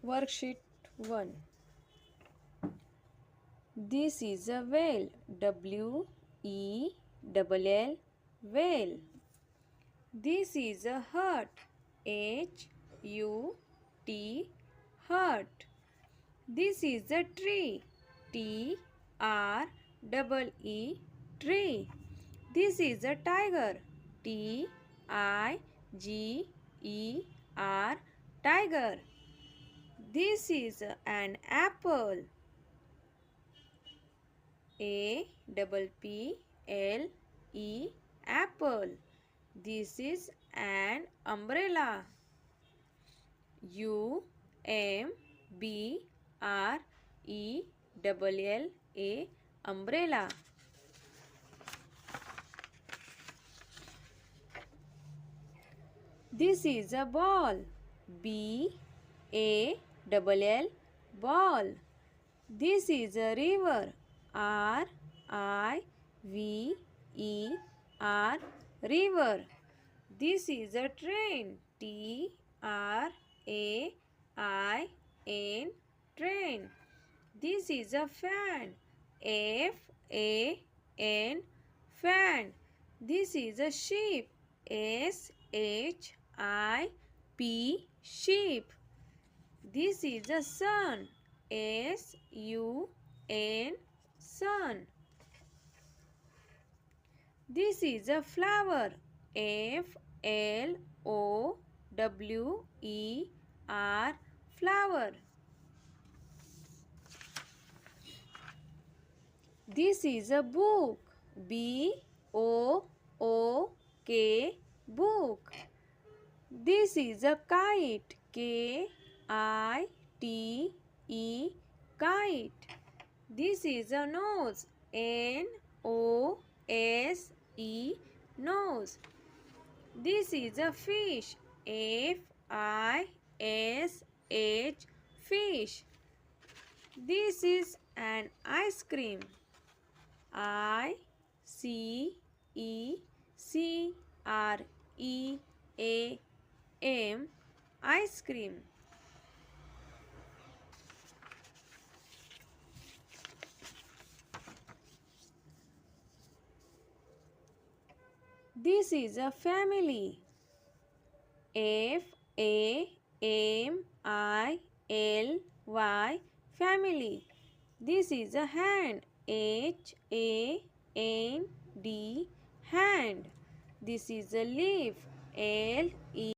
Worksheet 1. This is a whale. W-E-L-L, whale. This is a hut. H-U-T, hut. This is a tree. T-R-E-E, tree. This is a tiger. T-I-G-E-R, tiger. This is an apple. A-P-P-L-E, apple. This is an umbrella. U-M-B-R-E-L-L-A, umbrella. This is a ball. B-A-L-L, ball. This is a river. R-I-V-E-R, river. This is a train. T-R-A-I-N, train. This is a fan. F-A-N, fan. This is a sheep. S-H-I-P, sheep. This is a sun. S-U-N, sun. This is a flower. F-L-O-W-E-R, flower. This is a book. B-O-O-K, book. This is a kite. K-I-T-E, kite. This is a nose. N-O-S-E, nose. This is a fish. F-I-S-H, fish. This is an ice cream. I-C-E-C-R-E-A-M, ice cream. This is a family. F-A-M-I-L-Y, family. This is a hand. H-A-N-D, hand. This is a leaf. L-E